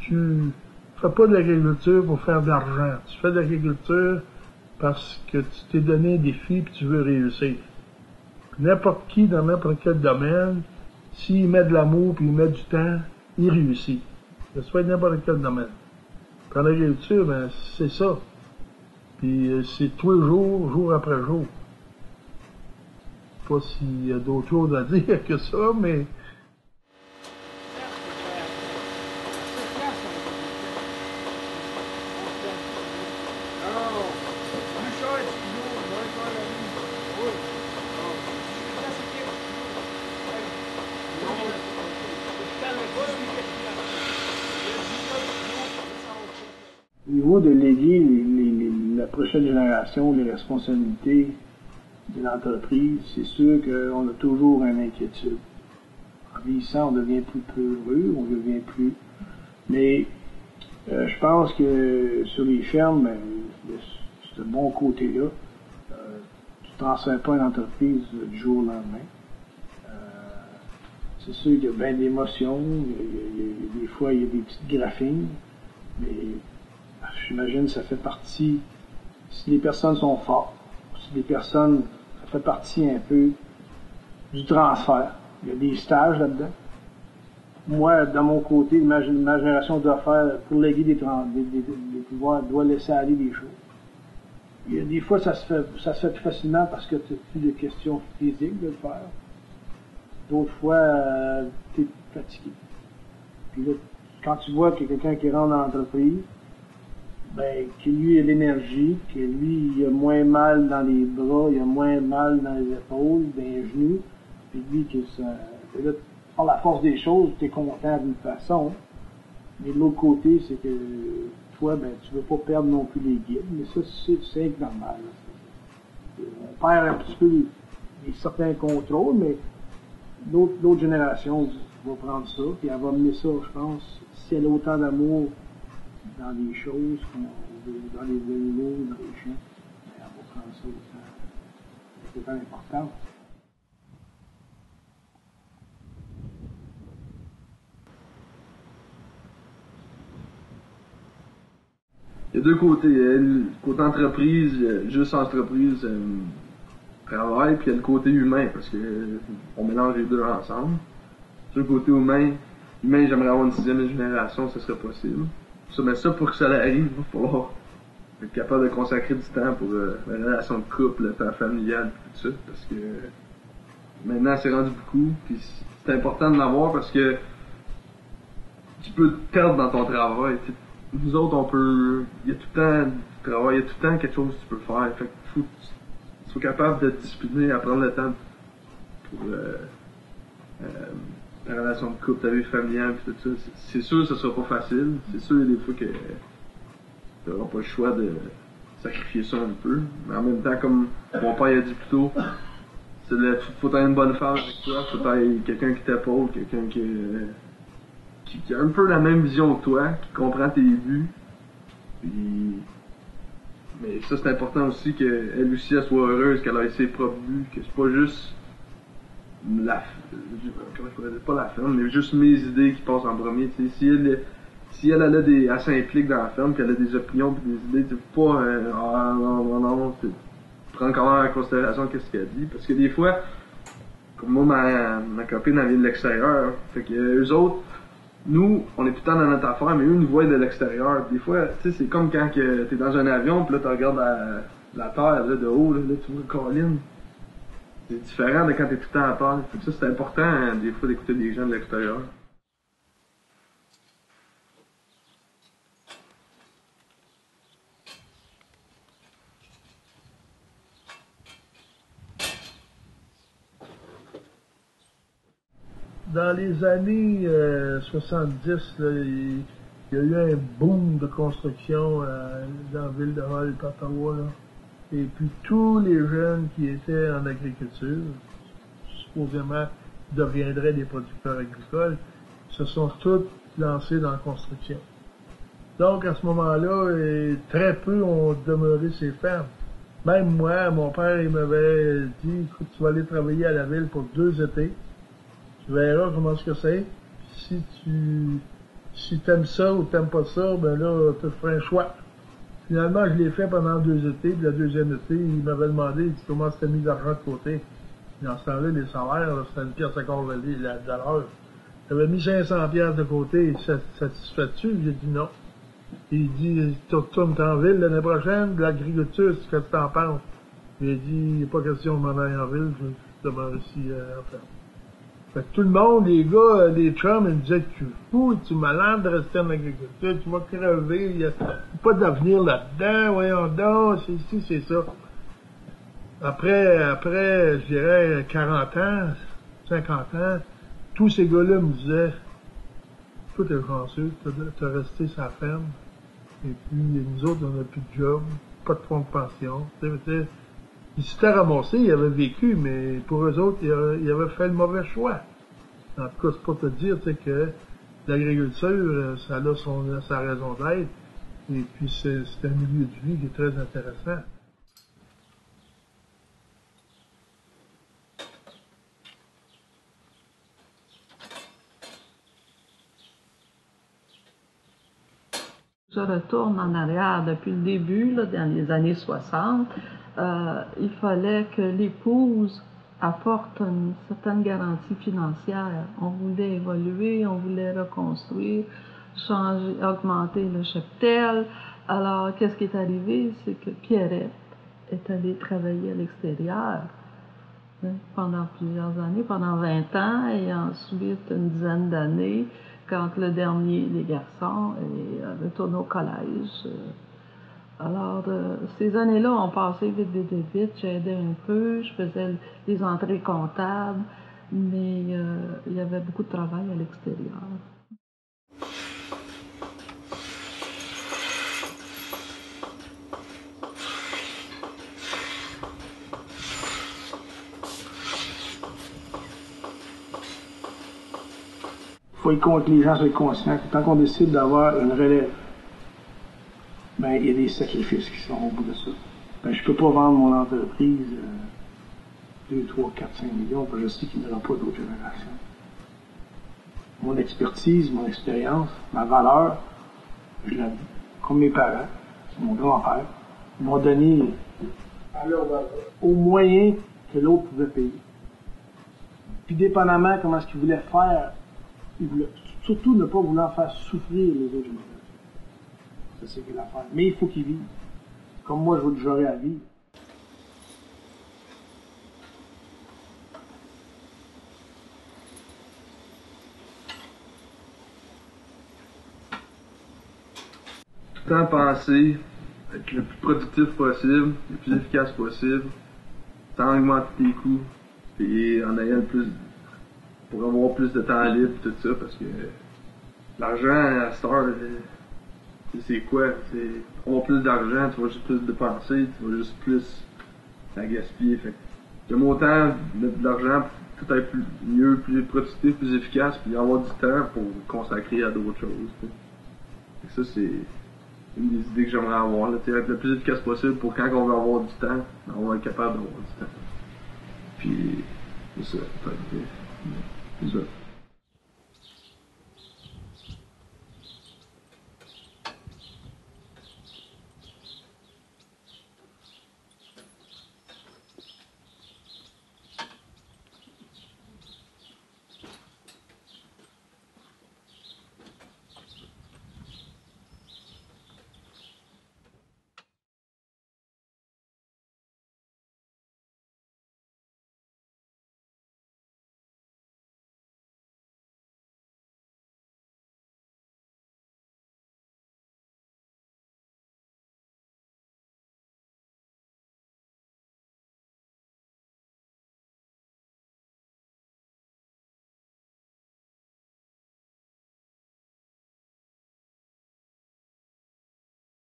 tu fais pas de l'agriculture pour faire de l'argent. Tu fais de l'agriculture parce que tu t'es donné un défi et tu veux réussir. N'importe qui, dans n'importe quel domaine, s'il met de l'amour puis il met du temps, il réussit. Que ce soit n'importe quel domaine. Puis en agriculture, ben, c'est ça. Puis c'est tous les jours, jour après jour. Je sais pas s'il y a d'autres choses à dire que ça, mais... Au niveau de léguer la prochaine génération les responsabilités de l'entreprise, c'est sûr qu'on a toujours une inquiétude. En vieillissant, on devient plus peureux, on devient plus... Mais je pense que sur les fermes, de ce bon côté-là, tu ne transfères pas une entreprise du jour au lendemain. C'est sûr qu'il y a bien d'émotions, des fois il y a des petites graphines, mais j'imagine que ça fait partie, si les personnes sont fortes, si les personnes, ça fait partie un peu du transfert. Il y a des stages là-dedans. Moi, de mon côté, ma génération doit faire, pour léguer des pouvoirs, doit laisser aller des choses. Il y a des fois, ça se fait plus facilement parce que tu n'as plus de questions physiques de le faire. D'autres fois, tu es fatigué. Puis là, quand tu vois qu'il y a quelqu'un qui rentre dans l'entreprise, ben, que lui a l'énergie, que lui, il a moins mal dans les bras, il a moins mal dans les épaules, dans les genoux, puis lui, que ça... Et là, par la force des choses, tu es content d'une façon, mais de l'autre côté, c'est que toi, ben, tu veux pas perdre non plus les guides, mais ça, c'est normal. On perd un petit peu certains contrôles, mais l'autre génération va prendre ça, puis elle va mener ça, je pense, si elle a autant d'amour dans les choses, dans les animaux, dans les chiens, ben, elle va prendre ça autant. C'est autant important. Il y a deux côtés. Il y a le côté entreprise, juste entreprise, travail, puis il y a le côté humain, parce que on mélange les deux ensemble. Sur le côté humain, j'aimerais avoir une sixième génération, ce serait possible. Mais ça, pour que ça arrive, il va falloir être capable de consacrer du temps pour la relation de couple, le temps familial, tout ça, parce que maintenant, c'est rendu beaucoup, puis c'est important de l'avoir parce que tu peux te perdre dans ton travail. Nous autres, il y a tout le temps du travail, il y a tout le temps quelque chose que tu peux faire. Fait que faut que tu sois capable de te discipliner, à prendre le temps pour ta relation de couple, ta vie familiale, pis tout ça. C'est sûr que ce sera pas facile. C'est sûr qu'il y a des fois que tu n'auras pas le choix de sacrifier ça un peu. Mais en même temps, comme mon père a dit plus tôt, faut avoir une bonne femme avec toi, faut avoir quelqu'un qui t'épaule, quelqu'un qui a un peu la même vision que toi, qui comprend tes buts. Mais ça, c'est important aussi qu'elle aussi, elle soit heureuse, qu'elle ait ses propres buts, que c'est pas juste comment je pourrais dire, pas la ferme, mais juste mes idées qui passent en premier. Si elle elle s'implique dans la ferme, qu'elle a des opinions et des idées, tu pas, non, prends quand même en considération qu'est-ce qu'elle dit, parce que des fois, comme moi, ma copine, elle vient de l'extérieur, fait que eux autres, nous, on est tout le temps dans notre affaire, mais eux nous voient de l'extérieur. Des fois, tu sais, c'est comme quand t'es dans un avion, pis là, tu regardes la terre, là, de haut, là tu vois Colline. C'est différent de quand t'es tout le temps à terre. Fait que ça, c'est important, hein, des fois, d'écouter des gens de l'extérieur. Dans les années 70, là, il y a eu un boom de construction dans la ville de Hull, Ottawa. Là. Et puis tous les jeunes qui étaient en agriculture, supposément deviendraient des producteurs agricoles, se sont tous lancés dans la construction. Donc à ce moment-là, très peu ont demeuré ces fermes. Même moi, mon père il m'avait dit, écoute, tu vas aller travailler à la ville pour 2 étés. Tu verras comment ce que c'est. Si tu si t'aimes ça ou t'aimes pas ça, ben là, tu feras un choix. Finalement, je l'ai fait pendant 2 étés, puis la deuxième été, il m'avait demandé comment c'était mis d'argent de côté. Dans ce temps-là, les salaires, c'était 1 pièce à l'heure. J'avais mis 500 pièces de côté, satisfait-tu? J'ai dit non. Il dit, tu retournes en ville l'année prochaine, de l'agriculture, c'est ce que tu t'en penses. J'ai dit, il n'est pas question de m'en aller en ville, je demande ici à faire. Fait que tout le monde, les gars, les chums, ils me disaient, tu es fou, tu es malade de rester en agriculture, tu vas crever, il n'y a pas d'avenir là-dedans, voyons donc, c'est ci, c'est ça. Après, je dirais, 40 ans, 50 ans, tous ces gars-là me disaient, toi, t'es chanceux, t'as resté sa ferme, et puis nous autres, on n'a plus de job, pas de fonds de pension, ils s'étaient ramassés, ils avaient vécu, mais pour eux autres, ils avaient fait le mauvais choix. En tout cas, c'est pour te dire que l'agriculture, ça a sa raison d'être, et puis c'est un milieu de vie qui est très intéressant. Je retourne en arrière depuis le début, là, dans les années 60. Il fallait que l'épouse apporte une certaine garantie financière. On voulait évoluer, on voulait reconstruire, changer, augmenter le cheptel. Alors, qu'est-ce qui est arrivé? C'est que Pierrette est allée travailler à l'extérieur pendant plusieurs années, pendant 20 ans, et ensuite une dizaine d'années, quand le dernier des garçons est retourné au collège. Alors, ces années-là ont passé vite, vite, vite, vite. J'aidais un peu, je faisais les entrées comptables, mais il y avait beaucoup de travail à l'extérieur. Il faut que les gens soient conscients que tant qu'on décide d'avoir une relève, ben, il y a des sacrifices qui sont au bout de ça. Ben, je peux pas vendre mon entreprise 2, 3, 4, 5 millions, parce que je sais qu'il n'y aura pas d'autres générations. Mon expertise, mon expérience, ma valeur, je la vis. Comme mes parents, mon grand-père, m'ont donné au moyen que l'autre pouvait payer. Puis dépendamment comment ce qu'ils voulaient faire, ils voulaient surtout ne pas vouloir faire souffrir les autres générations. Ça, c'est l'affaire. Mais il faut qu'ils vivent. Comme moi, j'aurais à vivre. Tout le temps penser être le plus productif possible, le plus efficace possible, sans augmenter tes coûts, et en ayant le plus, pour avoir plus de temps libre, tout ça, parce que l'argent, à cette heure, c'est quoi? C'est avoir plus d'argent, tu vas juste plus dépenser, tu vas juste plus la gaspiller. Fait que j'aime autant mettre de l'argent pour tout être mieux, plus productif, plus efficace, puis avoir du temps pour consacrer à d'autres choses. Fait que ça, c'est une des idées que j'aimerais avoir, là, être le plus efficace possible pour quand on va avoir du temps, on va être capable d'avoir du temps. Puis, c'est ça. C'est ça.